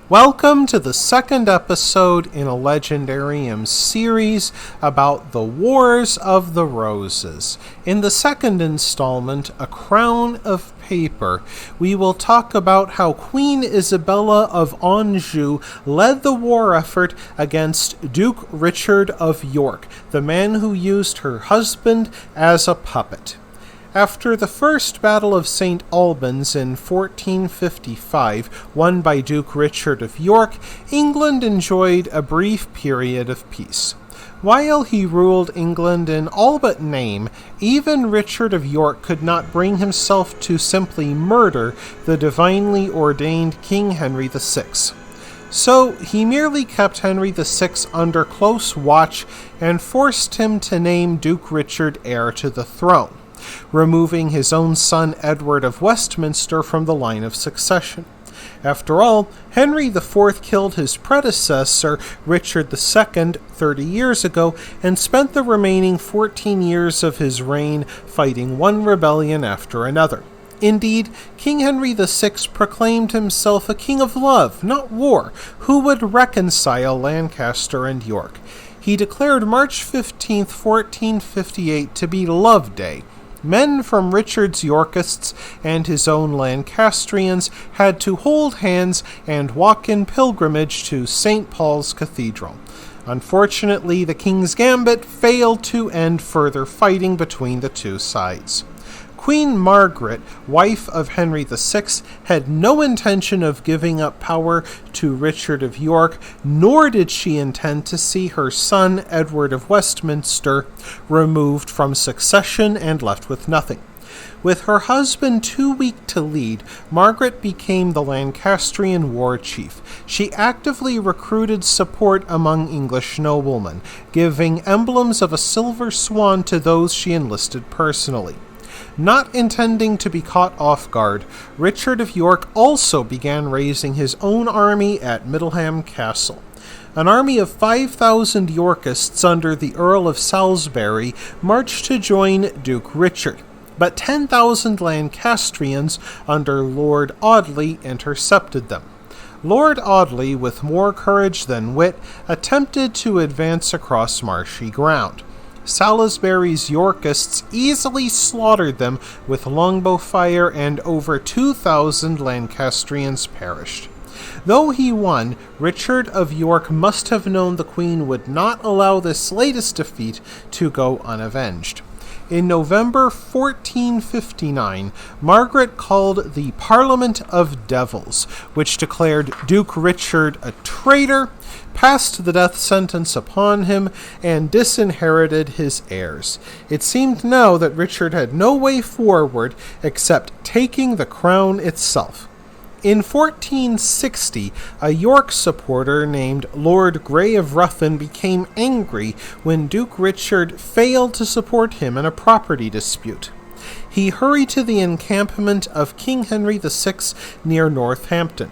Welcome to the second episode in a Legendarium series about the Wars of the Roses. In the second installment, A Crown of Paper, we will talk about how Queen Isabella of Anjou led the war effort against Duke Richard of York, the man who used her husband as a puppet. After the First Battle of St. Albans in 1455, won by Duke Richard of York, England enjoyed a brief period of peace. While he ruled England in all but name, even Richard of York could not bring himself to simply murder the divinely ordained King Henry VI. So he merely kept Henry VI under close watch and forced him to name Duke Richard heir to the throne, removing his own son Edward of Westminster from the line of succession. After all, Henry IV killed his predecessor, Richard II, 30 years ago, and spent the remaining 14 years of his reign fighting one rebellion after another. Indeed, King Henry VI proclaimed himself a king of love, not war, who would reconcile Lancaster and York. He declared March 15, 1458 to be Love Day. Men from Richard's Yorkists and his own Lancastrians had to hold hands and walk in pilgrimage to St. Paul's Cathedral. Unfortunately, the King's Gambit failed to end further fighting between the two sides. Queen Margaret, wife of Henry VI, had no intention of giving up power to Richard of York, nor did she intend to see her son Edward of Westminster removed from succession and left with nothing. With her husband too weak to lead, Margaret became the Lancastrian war chief. She actively recruited support among English noblemen, giving emblems of a silver swan to those she enlisted personally. Not intending to be caught off guard, Richard of York also began raising his own army at Middleham Castle. An army of 5,000 Yorkists under the Earl of Salisbury marched to join Duke Richard, but 10,000 Lancastrians under Lord Audley intercepted them. Lord Audley, with more courage than wit, attempted to advance across marshy ground. Salisbury's Yorkists easily slaughtered them with longbow fire, and over 2,000 Lancastrians perished. Though he won, Richard of York must have known the Queen would not allow this latest defeat to go unavenged. In November 1459, Margaret called the Parliament of Devils, which declared Duke Richard a traitor, passed the death sentence upon him, and disinherited his heirs. It seemed now that Richard had no way forward except taking the crown itself. In 1460, a York supporter named Lord Grey of Ruthyn became angry when Duke Richard failed to support him in a property dispute. He hurried to the encampment of King Henry VI near Northampton.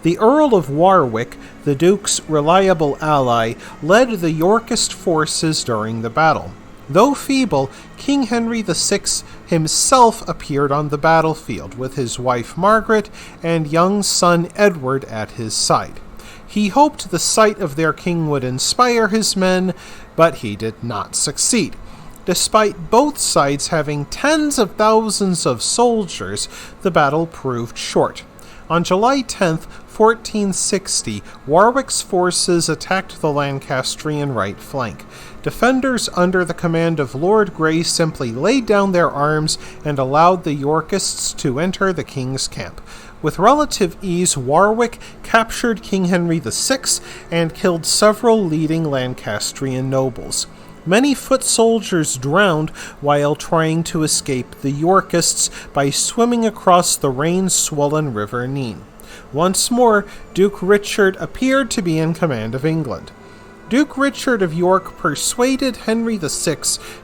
The Earl of Warwick, the Duke's reliable ally, led the Yorkist forces during the battle. Though feeble, King Henry VI himself appeared on the battlefield with his wife Margaret and young son Edward at his side. He hoped the sight of their king would inspire his men, but he did not succeed. Despite both sides having tens of thousands of soldiers, the battle proved short. On July 10, 1460, Warwick's forces attacked the Lancastrian right flank. Defenders under the command of Lord Grey simply laid down their arms and allowed the Yorkists to enter the king's camp. With relative ease, Warwick captured King Henry VI and killed several leading Lancastrian nobles. Many foot soldiers drowned while trying to escape the Yorkists by swimming across the rain-swollen River Nene. Once more, Duke Richard appeared to be in command of England. Duke Richard of York persuaded Henry VI,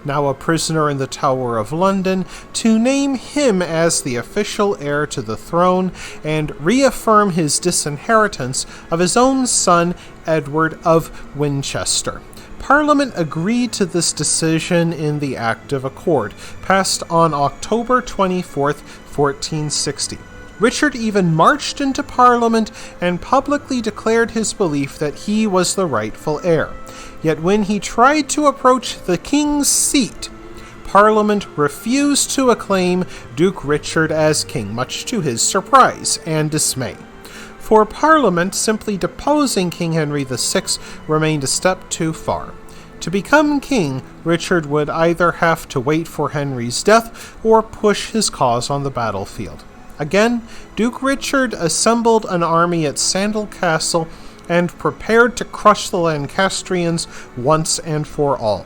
now a prisoner in the Tower of London, to name him as the official heir to the throne and reaffirm his disinheritance of his own son, Edward of Winchester. Parliament agreed to this decision in the Act of Accord, passed on October 24, 1460. Richard even marched into Parliament and publicly declared his belief that he was the rightful heir. Yet when he tried to approach the king's seat, Parliament refused to acclaim Duke Richard as king, much to his surprise and dismay. For Parliament, simply deposing King Henry VI remained a step too far. To become king, Richard would either have to wait for Henry's death or push his cause on the battlefield. Again, Duke Richard assembled an army at Sandal Castle and prepared to crush the Lancastrians once and for all.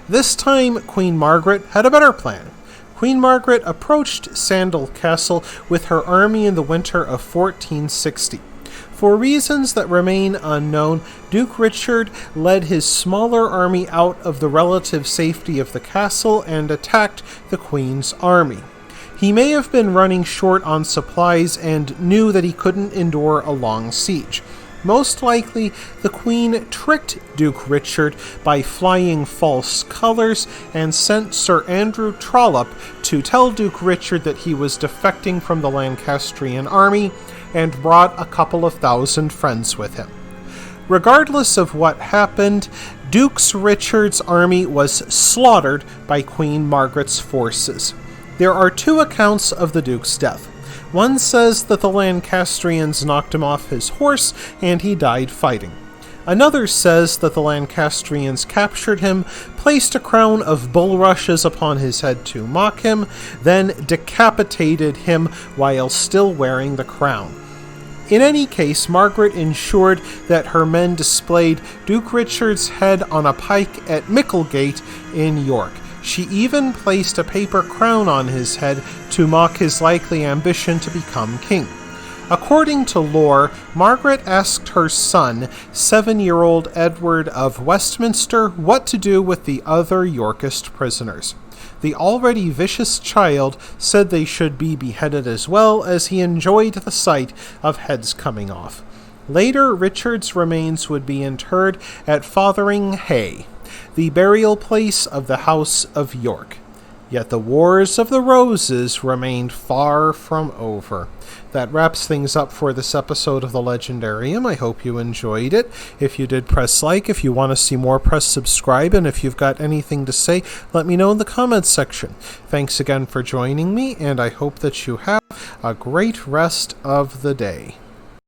This time, Queen Margaret had a better plan. Queen Margaret approached Sandal Castle with her army in the winter of 1460. For reasons that remain unknown, Duke Richard led his smaller army out of the relative safety of the castle and attacked the Queen's army. He may have been running short on supplies and knew that he couldn't endure a long siege. Most likely, the Queen tricked Duke Richard by flying false colors and sent Sir Andrew Trollope to tell Duke Richard that he was defecting from the Lancastrian army and brought a couple of thousand friends with him. Regardless of what happened, Duke Richard's army was slaughtered by Queen Margaret's forces. There are two accounts of the Duke's death. One says that the Lancastrians knocked him off his horse and he died fighting. Another says that the Lancastrians captured him, placed a crown of bulrushes upon his head to mock him, then decapitated him while still wearing the crown. In any case, Margaret ensured that her men displayed Duke Richard's head on a pike at Micklegate in York. She even placed a paper crown on his head to mock his likely ambition to become king. According to lore, Margaret asked her son, 7-year-old Edward of Westminster, what to do with the other Yorkist prisoners. The already vicious child said they should be beheaded as well, as he enjoyed the sight of heads coming off. Later, Richard's remains would be interred at Fotheringhay, the burial place of the House of York. Yet the Wars of the Roses remained far from over. That wraps things up for this episode of the Legendarium. I hope you enjoyed it. If you did, press like. If you want to see more, press subscribe. And if you've got anything to say, let me know in the comments section. Thanks again for joining me, and I hope that you have a great rest of the day.